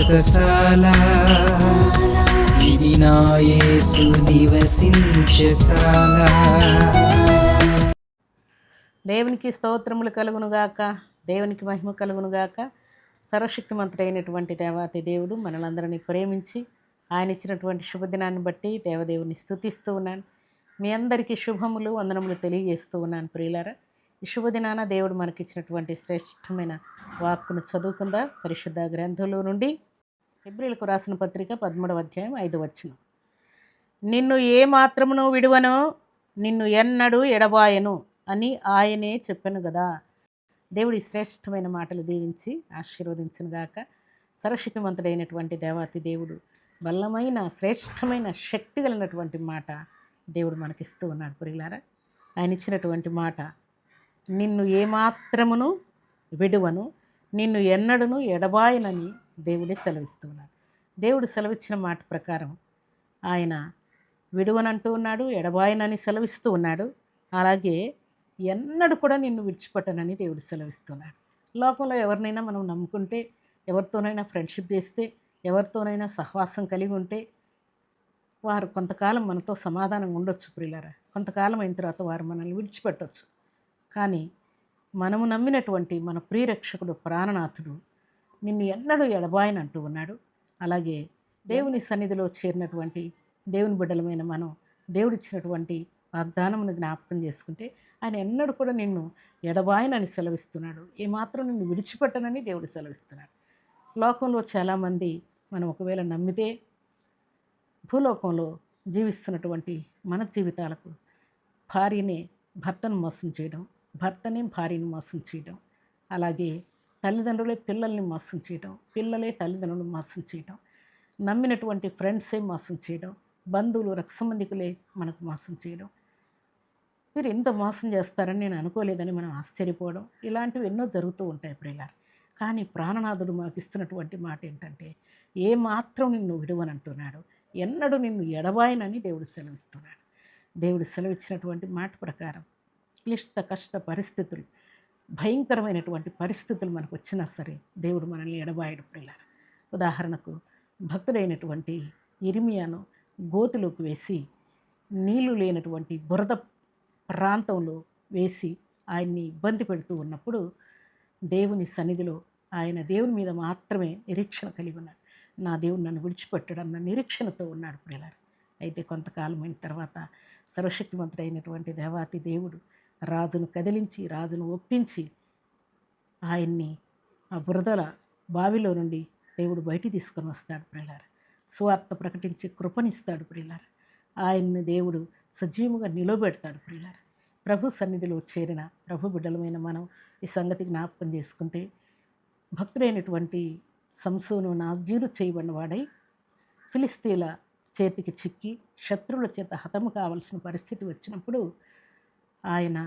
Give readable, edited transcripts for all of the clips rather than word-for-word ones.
వ్రతశాల ఇది నా యేసు నివసించశాల. దేవునికి స్తోత్రములు కలుగునుగాక, దేవునికి మహిమ కలుగునుగాక. సర్వశక్తిమంతుడైనటువంటి దేవాతి దేవుడు మనలందరినీ ప్రేమించి ఆయన ఇచ్చినటువంటి శుభదినాన్ని బట్టి దేవదేవుని స్తుతిస్తూ ఉన్నాను. మీ అందరికీ శుభములు వందనములు తెలియజేస్తూ ఉన్నాను ప్రియులారా. ఈ శుభదినాన దేవుడు మనకిచ్చినటువంటి శ్రేష్టమైన వాక్కును చదువుకుందా. పరిశుద్ధ గ్రంథంలో నుండి హెబ్రీయులకు రాసిన పత్రిక 13వ అధ్యాయం 5వ వచనం. నిన్ను ఏ మాత్రమును విడువను, నిన్ను ఎన్నడూ ఎడబాయను అని ఆయనే చెప్పాను కదా. దేవుడి శ్రేష్టమైన మాటలు దీవించి ఆశీర్వదించును గాక. సర్వశక్తిమంతుడైనటువంటి దేవాతి దేవుడు బలమైన శ్రేష్టమైన శక్తి కలిగినటువంటి మాట దేవుడు మనకిస్తూ ఉన్నాడు ప్రియులారా. ఆయన ఇచ్చినటువంటి మాట, నిన్ను ఏమాత్రమును విడువను, నిన్ను ఎన్నడను ఎడబాయనని దేవుడే సెలవిస్తూ ఉన్నాడు. దేవుడు సెలవిచ్చిన మాట ప్రకారం ఆయన విడువనంటూ ఉన్నాడు, ఎడబాయనని సెలవిస్తూ ఉన్నాడు. అలాగే ఎన్నడూ కూడా నిన్ను విడిచిపెట్టనని దేవుడు సెలవిస్తున్నాడు. లోకంలో ఎవరినైనా మనం నమ్ముకుంటే, ఎవరితోనైనా ఫ్రెండ్షిప్ చేస్తే, ఎవరితోనైనా సహవాసం కలిగి ఉంటే వారు కొంతకాలం మనతో సమాధానంగా ఉండొచ్చు ప్రియులారా. కొంతకాలం అయిన తర్వాత వారు మనల్ని విడిచిపెట్టవచ్చు. కానీ మనము నమ్మినటువంటి మన ప్రియరక్షకుడు ప్రాణనాథుడు నిన్ను ఎన్నడూ ఎడబాయనంటూ ఉన్నాడు. అలాగే దేవుని సన్నిధిలో చేరినటువంటి దేవుని బిడ్డలమైన మనం దేవుడిచ్చినటువంటి వాగ్దానమును జ్ఞాపకం చేసుకుంటే ఆయన ఎన్నడూ కూడా నిన్ను ఎడబాయనని సెలవిస్తున్నాడు. ఏమాత్రం నిన్ను విడిచిపెట్టనని దేవుడు సెలవిస్తున్నాడు. లోకంలో చాలామంది మనం ఒకవేళ నమ్మితే భూలోకంలో జీవిస్తున్నటువంటి మన జీవితాలకు భార్యనే భర్తను మోసం చేయడం, భర్తనే భార్యను మోసం చేయడం, అలాగే తల్లిదండ్రులే పిల్లల్ని మోసం చేయడం, పిల్లలే తల్లిదండ్రులను మోసం చేయడం, నమ్మినటువంటి ఫ్రెండ్సే మోసం చేయడం, బంధువులు రక్తసంబంధికులే మనకు మోసం చేయడం. మీరు ఎంత మోసం చేస్తారని నేను అనుకోలేదని మనం ఆశ్చర్యపోవడం, ఇలాంటివి ఎన్నో జరుగుతూ ఉంటాయి ప్రియులారా. కానీ ప్రాణనాథుడు మనకు ఇస్తున్నటువంటి మాట ఏంటంటే, ఏ మాత్రం నిన్ను విడువనంటున్నాడు, ఎన్నడూ నిన్ను ఎడబాయనని దేవుడు సెలవిస్తున్నాడు. దేవుడు సెలవిచ్చినటువంటి మాట ప్రకారం క్లిష్ట కష్ట పరిస్థితులు, భయంకరమైనటువంటి పరిస్థితులు మనకు వచ్చినా సరే దేవుడు మనల్ని ఎడబాయడు ప్రియులారా. ఉదాహరణకు భక్తుడైనటువంటి ఇర్మియాను గోతిలోకి వేసి నీళ్లు లేనటువంటి బురద ప్రాంతంలో వేసి ఆయన్ని ఇబ్బంది పెడుతూ ఉన్నప్పుడు దేవుని సన్నిధిలో ఆయన దేవుని మీద మాత్రమే నిరీక్షణ కలిగి ఉన్నాడు. నా దేవుడు నన్ను విడిచిపెట్టడన్న నిరీక్షణతో ఉన్నాడు ప్రియులారా. అయితే కొంతకాలం అయిన తర్వాత సర్వశక్తిమంతుడైనటువంటి దేవాతి దేవుడు రాజును కదిలించి, రాజును ఒప్పించి ఆయన్ని ఆ బురదల బావిలో నుండి దేవుడు బయటికి తీసుకొని వస్తాడు ప్రియులారా. సువార్త ప్రకటించి కృపనిస్తాడు ప్రియులారా. ఆయన్ని దేవుడు సజీవుగా నిలబెడతాడు ప్రియులారా. ప్రభు సన్నిధిలో చేరిన ప్రభు బిడ్డలమైన మనం ఈ సంగతి జ్ఞాపకం చేసుకుంటే, భక్తుడైనటువంటి సంసోను నాజీరు చేయబడినవాడై ఫిలిస్తీన్ల చేతికి చిక్కి శత్రువుల చేత హతము కావాల్సిన పరిస్థితి వచ్చినప్పుడు ఆయన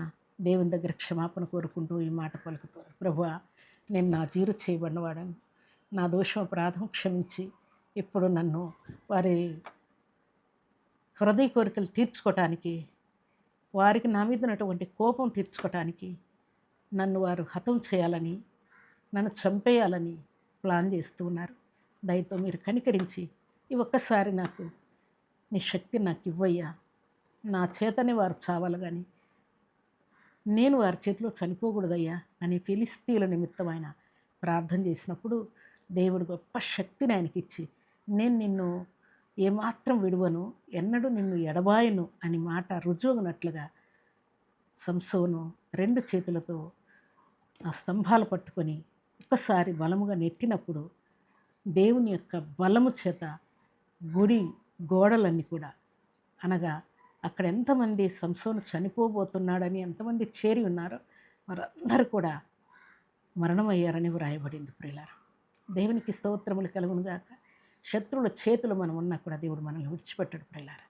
దేవుని దగ్గర క్షమాపణ కోరుకుంటూ ఈ మాట పలుకుతారు, ప్రభువా, నేను నాజీరు చేయబడినవాడని, నా దోషం అపరాధం క్షమించి ఇప్పుడు నన్ను వారి హృదయ కోరికలు తీర్చుకోవటానికి, వారికి నా మీద ఉన్నటువంటి కోపం తీర్చుకోవటానికి నన్ను వారు హతం చేయాలని, నన్ను చంపేయాలని ప్లాన్ చేస్తూ ఉన్నారు. దయతో మీరు కనికరించి ఈ ఒక్కసారి నాకు నీ శక్తి నాకు ఇవ్వయ్యా, నా చేతనే వారు చావాలి కానీ నేను వారి చేతిలో చనిపోకూడదయ్యా అని ఫిలిస్తీన్ల నిమిత్తం ఆయన ప్రార్థన చేసినప్పుడు దేవుడు గొప్ప శక్తిని ఆయనకి ఇచ్చి, నేను నిన్ను ఏమాత్రం విడువను, ఎన్నడూ నిన్ను ఎడబాయను అని మాట రుజువునట్లుగా సంసోను 2 చేతులతో ఆ స్తంభాలు పట్టుకొని ఒక్కసారి బలముగా నెట్టినప్పుడు దేవుని యొక్క బలము చేత గుడి గోడలన్నీ కూడా, అనగా అక్కడ ఎంతమంది సంసోను చనిపోబోతున్నాడని ఎంతమంది చేరి ఉన్నారో వారందరూ కూడా మరణమయ్యారని వ్రాయబడింది ప్రియులారా. దేవునికి స్తోత్రములు కలుగునుగాక. శత్రువుల చేతులు మనం ఉన్నా కూడా దేవుడు మనల్ని విడిచిపెట్టడు ప్రియులారా.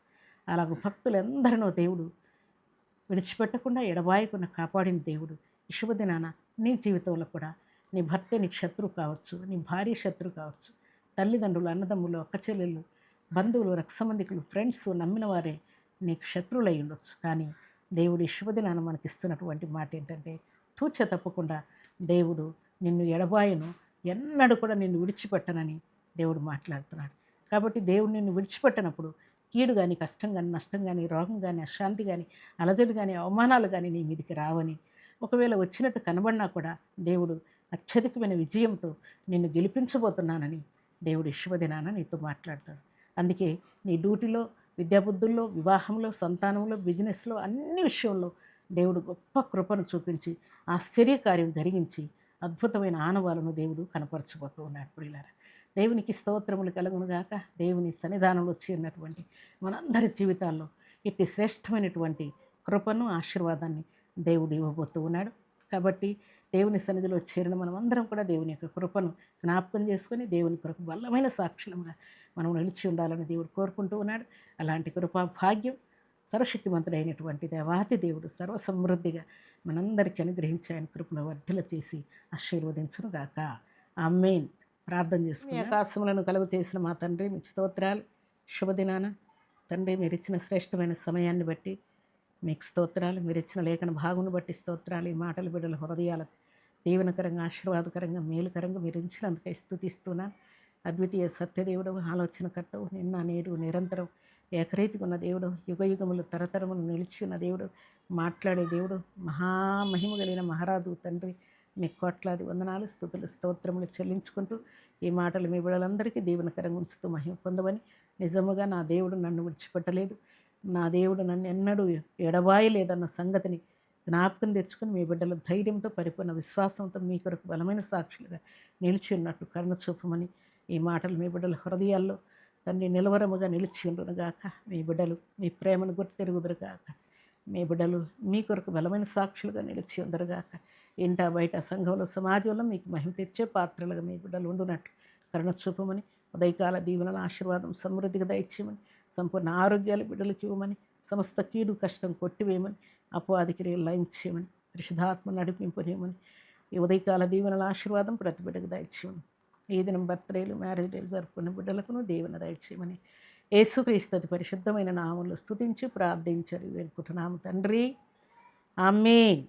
అలాగ భక్తులందరినో దేవుడు విడిచిపెట్టకుండా ఎడబాయకుండా కాపాడిన దేవుడు ఈ శుభదినాన నీ జీవితంలో కూడా నీ భర్తే నీకు శత్రువు కావచ్చు, నీ భార్య శత్రువు కావచ్చు, తల్లిదండ్రులు, అన్నదమ్ములు, అక్కచెల్లెళ్ళు, బంధువులు, రక్తసంబంధికులు, ఫ్రెండ్స్, నమ్మిన వారే నీకు శత్రువులై ఉండొచ్చు. కానీ దేవుడు ఈ శుభదినాన మనకి ఇస్తున్నటువంటి మాట ఏంటంటే, తూచ తప్పకుండా దేవుడు నిన్ను ఎడబాయను, ఎన్నడూ కూడా నిన్ను విడిచిపెట్టనని దేవుడు మాట్లాడుతున్నాడు. కాబట్టి దేవుడు నిన్ను విడిచిపెట్టినప్పుడు కీడు కానీ, కష్టం కానీ, నష్టం కానీ, రోగం కానీ, అశాంతి కానీ, అలజడి కానీ, అవమానాలు కానీ నీ మీదికి రావని, ఒకవేళ వచ్చినట్టు కనబడినా కూడా దేవుడు అత్యధికమైన విజయంతో నిన్ను గెలిపించబోతున్నానని దేవుడు శుభదినాన నీతో మాట్లాడతాడు. అందుకే నీ డ్యూటీలో, విద్యాబుద్ధుల్లో, వివాహంలో, సంతానంలో, బిజినెస్లో, అన్ని విషయంలో దేవుడు గొప్ప కృపను చూపించి ఆశ్చర్యకార్యం జరిగించి అద్భుతమైన ఆనవాలను దేవుడు కనపరచబోతూ ఉన్నాడు. ప్రియులారా, దేవునికి స్తోత్రములు కలుగునుగాక. దేవుని సన్నిధానంలో చేరినటువంటి మనందరి జీవితాల్లో ఇట్టి శ్రేష్టమైనటువంటి కృపను, ఆశీర్వాదాన్ని దేవుడు ఇవ్వబోతూ ఉన్నాడు. కాబట్టి దేవుని సన్నిధిలో చేరిన మనమందరం కూడా దేవుని యొక్క కృపను జ్ఞాపకం చేసుకొని దేవుని కొరకు బలమైన సాక్షులంగా మనం నిలిచి ఉండాలని దేవుడు కోరుకుంటూ ఉన్నాడు. అలాంటి కృపా భాగ్యం సర్వశక్తిమంతుడైనటువంటి దేవాతి దేవుడు సర్వసమృద్ధిగా మనందరికీ అనుగ్రహించి ఆయన కృపను వర్ధిల చేసి ఆశీర్వదించునుగాక. ఆమేన్. ప్రార్థన చేసుకుని, ఆకాశములను కలుగు చేసిన మా తండ్రి, మీకు స్తోత్రాలు. శుభదినాన తండ్రి, మీరు ఇచ్చిన శ్రేష్టమైన సమయాన్ని బట్టి మీకు స్తోత్రాలు. మీరు ఇచ్చిన లేఖన భాగును బట్టి స్తోత్రాలు. ఈ మాటలు బిడ్డల హృదయాలకు దీవెనకరంగా, ఆశీర్వాదకరంగా, మేలుకరంగా మీరు ఇచ్చినందుకే స్తుతిస్తున్నాను. అద్వితీయ సత్యదేవుడు, ఆలోచనకర్తవు, నిన్న నేడు నిరంతరం ఏకరీతిగా ఉన్న దేవుడు, యుగయుగములు తరతరములు నిలిచి ఉన్న దేవుడు, మాట్లాడే దేవుడు, మహామహిమ కలిగిన మహారాజు తండ్రి, మీకు కోట్లాది వందనాలు, స్తుతులు, స్తోత్రములు చెల్లించుకుంటూ ఈ మాటలు మీ బిడ్డలందరికీ దీవెనకరంగా ఉంచుతూ మహిమ పొందమని, నిజముగా నా దేవుడు నన్ను విడిచిపెట్టలేదు, నా దేవుడు నన్ను ఎన్నడూ ఎడబాయలేదన్న సంగతిని జ్ఞాపకం తెచ్చుకొని మీ బిడ్డల ధైర్యంతో, పరిపూర్ణ విశ్వాసంతో మీ కొరకు బలమైన సాక్షులుగా నిలిచి ఉన్నట్టు కరుణ చూపమని, ఈ మాటలు మీ బిడ్డల హృదయాల్లో తండ్రి నిలవరముగా నిలిచి ఉండునుగాక. మీ బిడ్డలు మీ ప్రేమను గుర్తెరుగుదురుగాక. మీ బిడ్డలు మీ కొరకు బలమైన సాక్షులుగా నిలిచి ఉందరుగాక. ఇంట బయట సంఘంలో, సమాజంలో మీకు మహిమ తెచ్చే పాత్రలుగా మీ బిడ్డలు ఉండునట్లు కరుణ చూపమని, ఉదయకాల దీవెనల ఆశీర్వాదం సమృద్ధిగా దయచేయమని, సంపూర్ణ ఆరోగ్యాలు బిడ్డలకు ఇవ్వమని, సమస్త కీడు కష్టం కొట్టివేయమని, అపవాదికి లయం చేయమని, పరిశుద్ధాత్మ నడిపింపనేయమని, ఈ ఉదయకాల దీవెనల ఆశీర్వాదం ప్రతి బిడ్డకు దయచేయమని, ఈ దినం బర్త్డేలు, మ్యారేజ్ డేలు జరుపుకున్న బిడ్డలకును దీవెన దయచేయమని యేసుక్రీస్తు పరిశుద్ధమైన నామములో స్తుతించి ప్రార్థించారు వేడుకుంటున్నాము తండ్రి. ఆమేన్.